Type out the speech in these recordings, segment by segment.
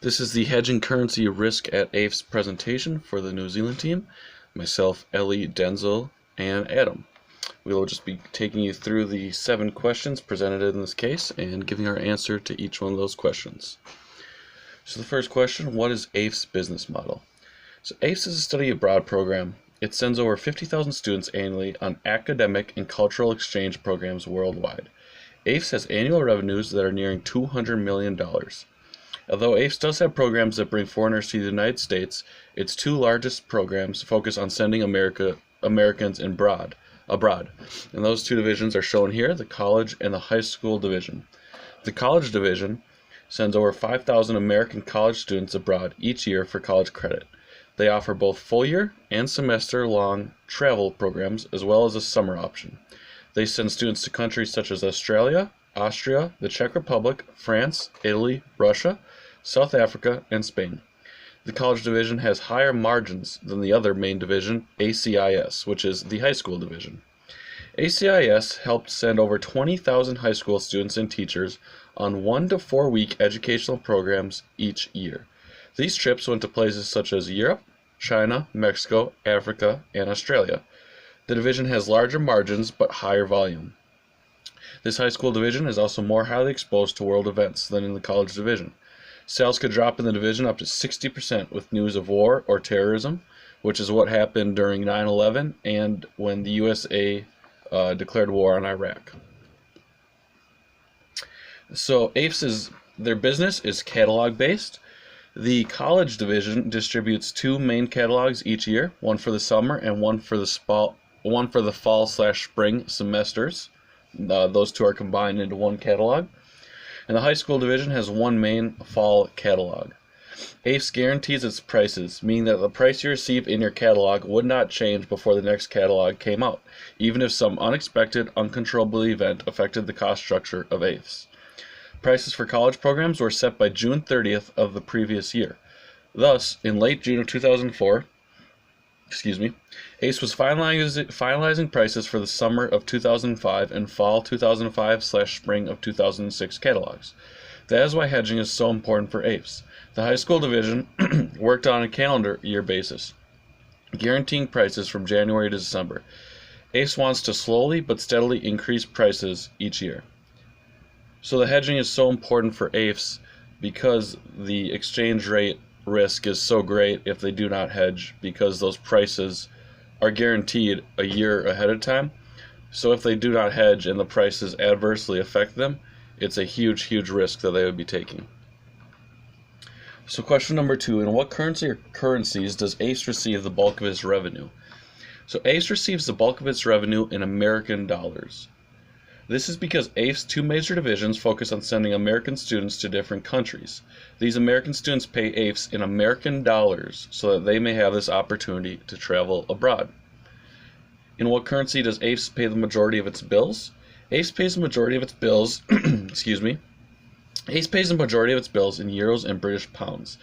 This is the hedging currency risk at AIF's presentation for the New Zealand team. Myself, Ellie, Denzel, and Adam. We will just be taking you through the 7 questions presented in this case and giving our answer to each one of those questions. So the first question, what is AIF's business model? So AIF's is a study abroad program. It sends over 50,000 students annually on academic and cultural exchange programs worldwide. AIF's has annual revenues that are nearing $200 million. Although AIF's does have programs that bring foreigners to the United States, its 2 largest programs focus on sending Americans abroad. And those 2 divisions are shown here, the college and the high school division. The college division sends over 5,000 American college students abroad each year for college credit. They offer both full-year and semester-long travel programs as well as a summer option. They send students to countries such as Australia, Austria, the Czech Republic, France, Italy, Russia, South Africa, and Spain. The college division has higher margins than the other main division, ACIS, which is the high school division. ACIS helped send over 20,000 high school students and teachers on 1 to 4 week educational programs each year. These trips went to places such as Europe, China, Mexico, Africa, and Australia. The division has larger margins but higher volume. This high school division is also more highly exposed to world events than in the college division. Sales could drop in the division up to 60% with news of war or terrorism, which is what happened during 9/11 and when the USA declared war on Iraq. So AIF's their business is catalog based. The college division distributes 2 main catalogs each year, one for the summer and one for the fall/spring semesters. Those 2 are combined into one catalog. And the high school division has 1 main fall catalog. AIF's guarantees its prices, meaning that the price you receive in your catalog would not change before the next catalog came out, even if some unexpected, uncontrollable event affected the cost structure of AIF's. Prices for college programs were set by June 30th of the previous year. Thus, in late June of 2004, AIF's was finalizing prices for the summer of 2005 and fall 2005/spring of 2006 catalogs. That is why hedging is so important for AIF's. The high school division worked on a calendar year basis, guaranteeing prices from January to December. AIF's wants to slowly but steadily increase prices each year. So the hedging is so important for AIF's because the exchange rate risk is so great if they do not hedge, because those prices are guaranteed a year ahead of time. So if they do not hedge and the prices adversely affect them, it's a huge risk that they would be taking. So question number 2, in what currency or currencies does AIF's receive the bulk of its revenue? So AIF's receives the bulk of its revenue in American dollars. This is because AIF's 2 major divisions focus on sending American students to different countries. These American students pay AIF's in American dollars so that they may have this opportunity to travel abroad. In what currency does AIF's pay the majority of its bills? AIF's pays the majority of its bills, AIF's pays the majority of its bills in euros and British pounds.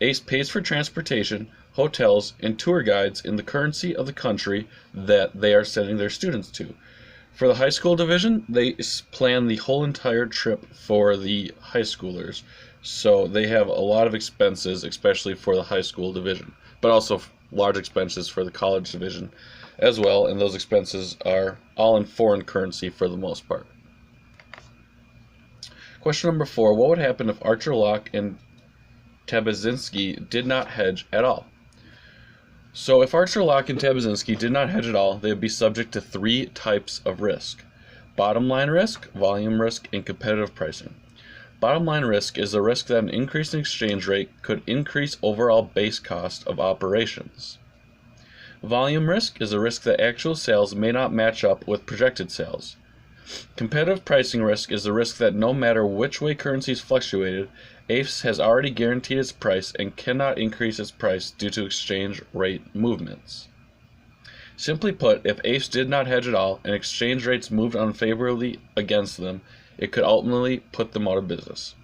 AIF's pays for transportation, hotels, and tour guides in the currency of the country that they are sending their students to. For the high school division, they plan the whole entire trip for the high schoolers, so they have a lot of expenses, especially for the high school division, but also large expenses for the college division as well, and those expenses are all in foreign currency for the most part. Question number 4, what would happen if Archer Locke and Tabazinski did not hedge at all? So if Archer Locke and Tabazinski did not hedge at all, they would be subject to 3 types of risk: bottom line risk, volume risk, and competitive pricing. Bottom line risk is the risk that an increase in exchange rate could increase overall base cost of operations. Volume risk is a risk that actual sales may not match up with projected sales. Competitive pricing risk is the risk that no matter which way currencies fluctuated, AIF's has already guaranteed its price and cannot increase its price due to exchange rate movements. Simply put, if AIF's did not hedge at all and exchange rates moved unfavorably against them, it could ultimately put them out of business.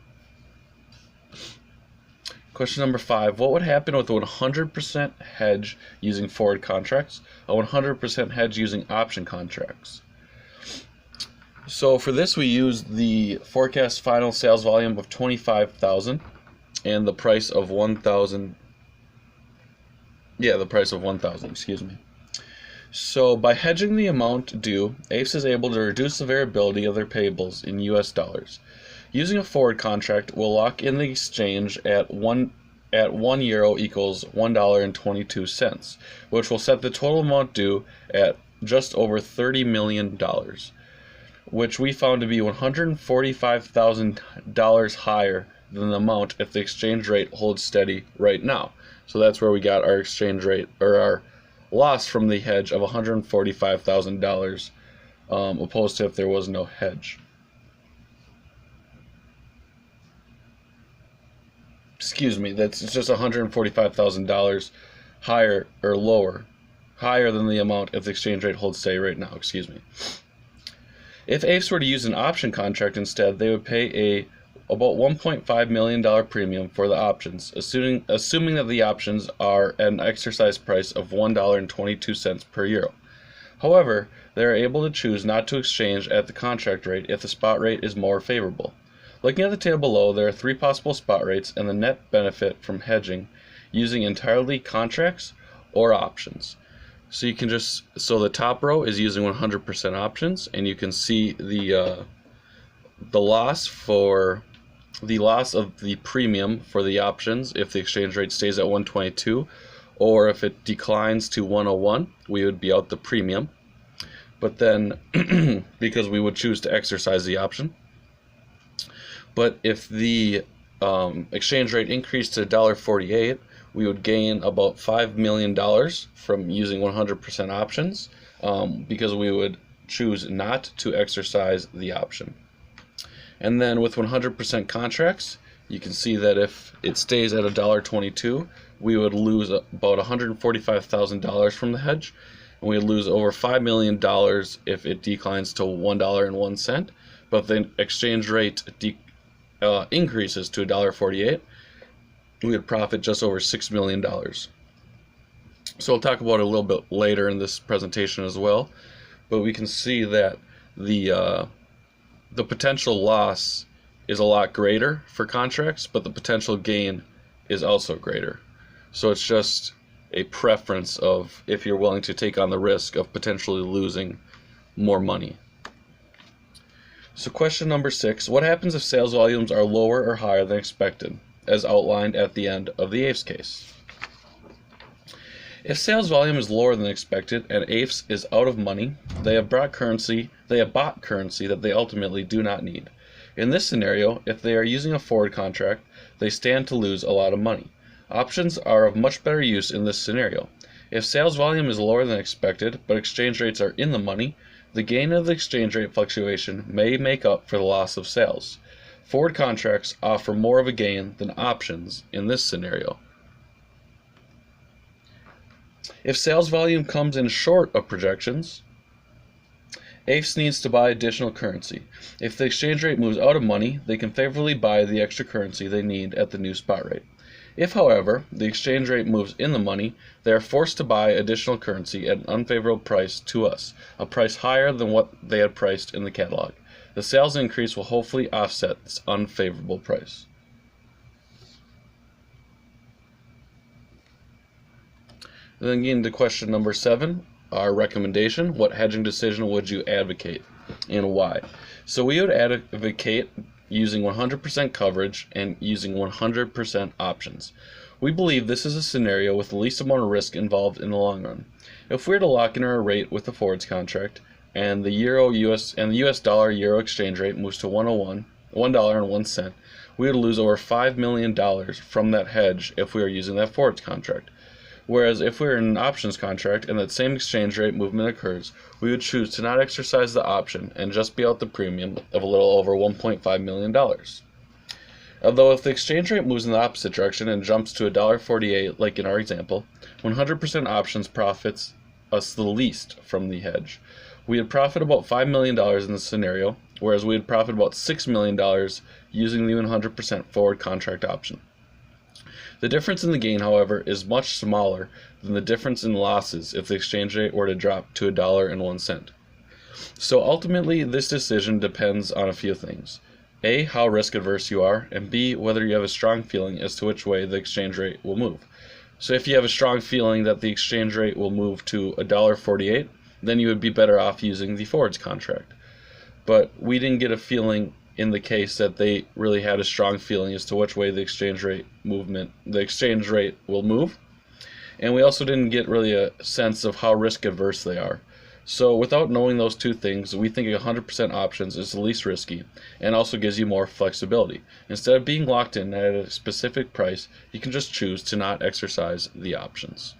Question number 5. What would happen with a 100% hedge using forward contracts, a 100% hedge using option contracts? So for this we use the forecast final sales volume of 25,000 and the price of 1,000. Yeah, the price of 1,000, excuse me. So by hedging the amount due, AIFS is able to reduce the variability of their payables in US dollars. Using a forward contract will lock in the exchange at 1 euro equals $1.22, which will set the total amount due at just over $30 million, which we found to be $145,000 higher than the amount if the exchange rate holds steady right now. So that's where we got our exchange rate, or our loss from the hedge of $145,000, opposed to if there was no hedge. Excuse me, it's just $145,000 higher or lower, higher than the amount if the exchange rate holds steady right now, excuse me. If AIFS were to use an option contract instead, they would pay about $1.5 million premium for the options, assuming that the options are at an exercise price of $1.22 per euro. However, they are able to choose not to exchange at the contract rate if the spot rate is more favorable. Looking at the table below, there are 3 possible spot rates and the net benefit from hedging using entirely contracts or options. So the top row is using 100% options, and you can see the loss of the premium for the options if the exchange rate stays at 122, or if it declines to 101, we would be out the premium. But then, because we would choose to exercise the option. But if the exchange rate increased to $1.48, we would gain about $5 million from using 100% options, because we would choose not to exercise the option. And then with 100% contracts, you can see that if it stays at $1.22, we would lose about $145,000 from the hedge, and we would lose over $5 million if it declines to $1.01. But if the exchange rate increases to $1.48, we would profit just over $6 million. So we'll talk about it a little bit later in this presentation as well, but we can see that the potential loss is a lot greater for contracts, but the potential gain is also greater. So it's just a preference of if you're willing to take on the risk of potentially losing more money. So question number 6, what happens if sales volumes are lower or higher than expected, as outlined at the end of the AIFS case? If sales volume is lower than expected and AIFS is out of money, they have bought currency that they ultimately do not need. In this scenario, if they are using a forward contract, they stand to lose a lot of money. Options are of much better use in this scenario. If sales volume is lower than expected, but exchange rates are in the money, the gain of the exchange rate fluctuation may make up for the loss of sales. Forward contracts offer more of a gain than options in this scenario. If sales volume comes in short of projections, AIFS needs to buy additional currency. If the exchange rate moves out of money, they can favorably buy the extra currency they need at the new spot rate. If, however, the exchange rate moves in the money, they are forced to buy additional currency at an unfavorable price to us, a price higher than what they had priced in the catalog. The sales increase will hopefully offset this unfavorable price. And then getting to question number 7, our recommendation. What hedging decision would you advocate and why? So we would advocate using 100% coverage and using 100% options. We believe this is a scenario with the least amount of risk involved in the long run. If we were to lock in our rate with the forwards contract and the US dollar euro exchange rate moves to $1.01, we would lose over $5 million from that hedge if we were using that forwards contract. Whereas if we were in an options contract and that same exchange rate movement occurs, we would choose to not exercise the option and just be out the premium of a little over $1.5 million. Although if the exchange rate moves in the opposite direction and jumps to $1.48, like in our example, 100% options profits us the least from the hedge. We would profit about $5 million in this scenario, whereas we would profit about $6 million using the 100% forward contract option. The difference in the gain, however, is much smaller than the difference in losses if the exchange rate were to drop to $1.01. So ultimately, this decision depends on a few things. A, how risk adverse you are, and B, whether you have a strong feeling as to which way the exchange rate will move. So if you have a strong feeling that the exchange rate will move to $1.48, then you would be better off using the forwards contract. But we didn't get a feeling in the case that they really had a strong feeling as to which way the exchange rate will move. And we also didn't get really a sense of how risk adverse they are. So without knowing those two things, we think 100% options is the least risky and also gives you more flexibility. Instead of being locked in at a specific price, you can just choose to not exercise the options.